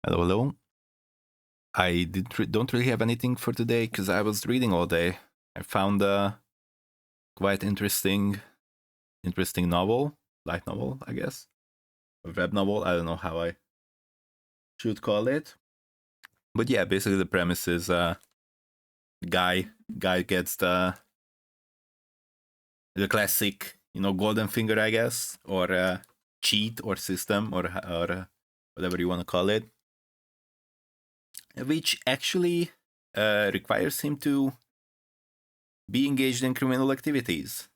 Hello, hello. Don't really have anything for today because I was reading all day. I found a quite interesting novel, light novel, I guess, a web novel. I don't know how I should call it, but yeah, basically the premise is guy guy gets the classic, golden finger, I guess, or cheat or system or whatever you want to call it, which actually requires him to be engaged in criminal activities.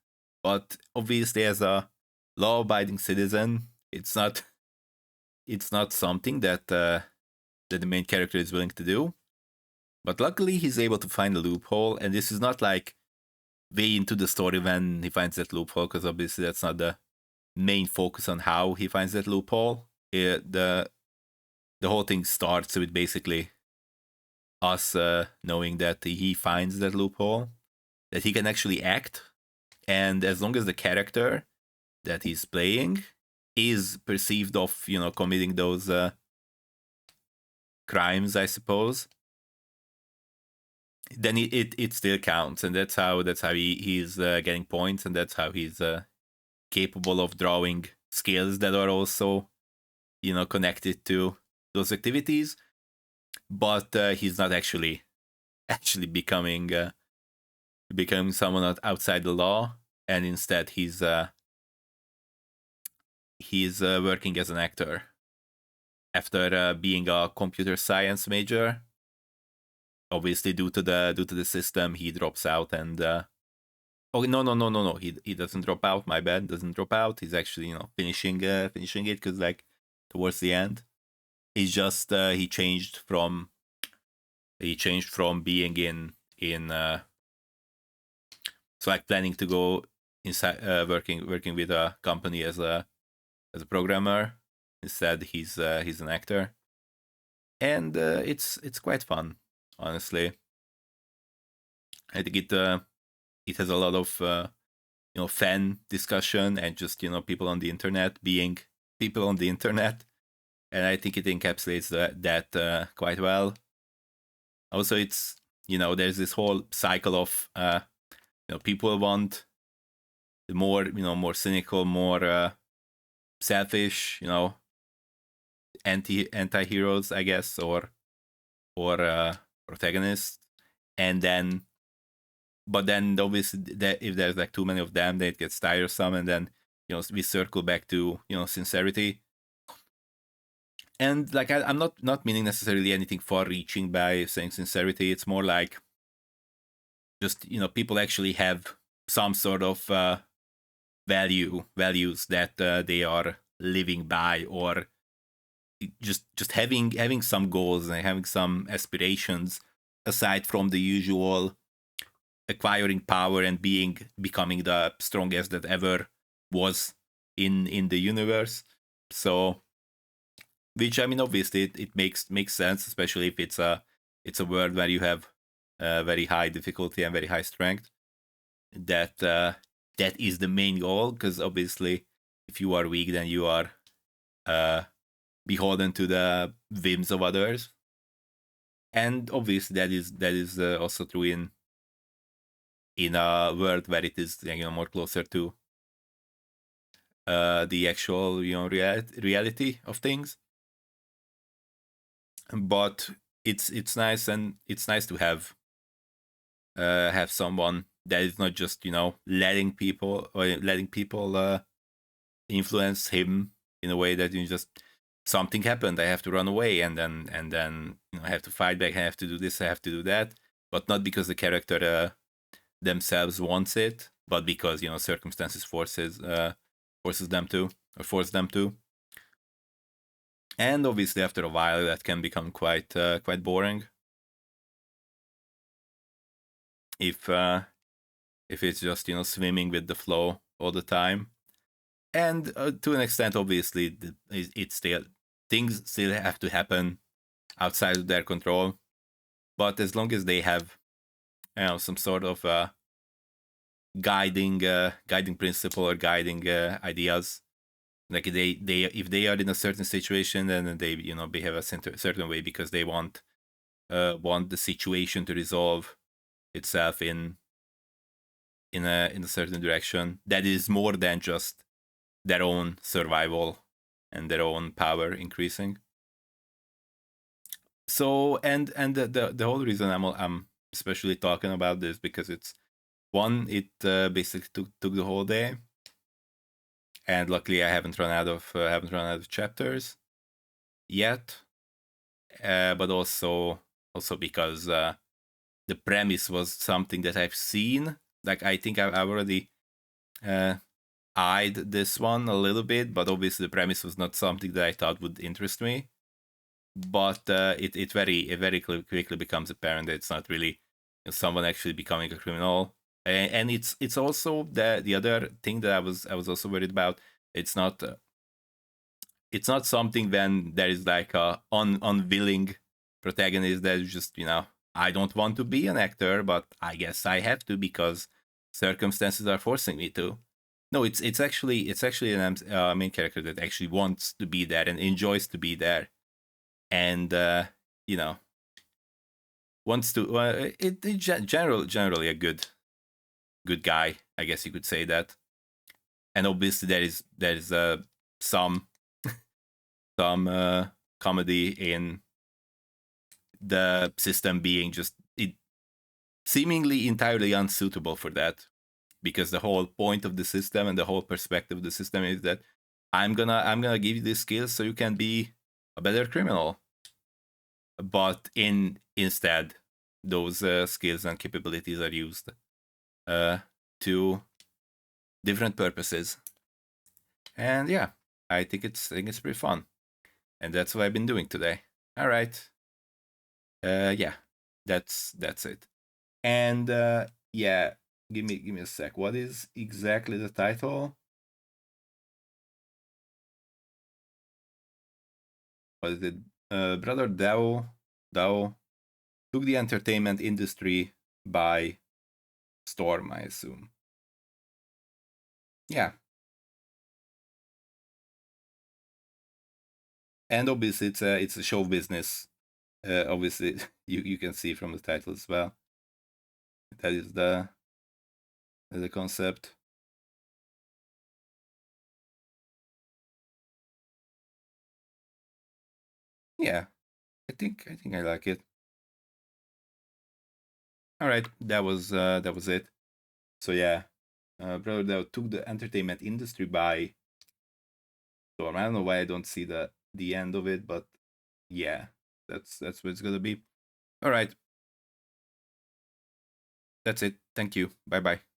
But obviously, as a law-abiding citizen, it's not something that the main character is willing to do. But luckily, he's able to find a loophole, and this is not like way into the story when he finds that loophole, because obviously that's not the main focus on how he finds that loophole. The whole thing starts with basically us knowing that he finds that loophole, that he can actually act, and as long as the character that he's playing is perceived of committing those crimes, I suppose, then it still counts, and that's how he's getting points, and that's how he's capable of drawing skills that are also connected to those activities. But he's not actually becoming someone outside the law, and instead he's working as an actor after being a computer science major. Obviously, due to the system, he drops out, and oh, no, he doesn't drop out. My bad, doesn't drop out. He's actually finishing it, because like towards the end, he's just he changed from being in so like planning to go inside, working with a company as a programmer. Instead, he's an actor, and it's quite fun, honestly. I think it has a lot of fan discussion, and just people on the internet being people on the internet, and I think it encapsulates that quite well. Also, it's there's this whole cycle of people want the more cynical, more selfish, anti heroes, I guess, or protagonists, and then but then obviously that if there's like too many of them, then it gets tiresome, and then we circle back to sincerity. And like I'm not meaning necessarily anything far reaching by saying sincerity. It's more like just people actually have some sort of values that they are living by, or just having some goals and having some aspirations aside from the usual acquiring power and becoming the strongest that ever was in the universe. So, which, I mean, obviously it makes sense, especially if it's a world where you have very high difficulty and very high strength. That is the main goal, because obviously if you are weak, then you are uh, beholden to the whims of others, and obviously that is also true in a world where it is more closer to the actual reality of things. But it's nice, and it's nice to have someone that is not just letting people influence him in a way that just something happened, I have to run away, and then I have to fight back, I have to do this, I have to do that, but not because the character themselves wants it, but because circumstances forces them to, or force them to. And obviously, after a while, that can become quite boring if it's just swimming with the flow all the time. And to an extent, obviously, it's still things still have to happen outside of their control. But as long as they have some sort of guiding principle or guiding ideas Like they if they are in a certain situation, then they behave a certain way because they want the situation to resolve itself in a certain direction that is more than just their own survival and their own power increasing. So and the whole reason I'm especially talking about this because it's one, it basically took the whole day, and luckily I haven't run out of chapters yet. But also because the premise was something that I've seen. Like I think I've already eyed this one a little bit, but obviously the premise was not something that I thought would interest me. But it very quickly becomes apparent that it's not really someone actually becoming a criminal, and it's also the other thing that I was also worried about. It's not something when there is like a unwilling protagonist that is just I don't want to be an actor, but I guess I have to because circumstances are forcing me to. No, it's actually an main character that actually wants to be there and enjoys to be there, and you know wants to. Generally a good guy, I guess you could say that. And obviously there is some comedy in the system being just seemingly entirely unsuitable for that, because the whole point of the system and the whole perspective of the system is that I'm gonna give you these skills so you can be a better criminal, but instead those skills and capabilities are used to different purposes. And yeah, I think it's pretty fun, and that's what I've been doing today. All right, yeah, that's it. And yeah, give me a sec. What is exactly the title? What is it? Brother Dao took the entertainment industry by storm, I assume. Yeah. And obviously it's a show business. Obviously you can see from the title as well. That is the concept. Yeah. I think I like it. All right, that was it. So yeah, Brother Dao took the entertainment industry by storm. I don't know why I don't see the end of it, but yeah, that's what it's gonna be. All right, that's it. Thank you. Bye bye.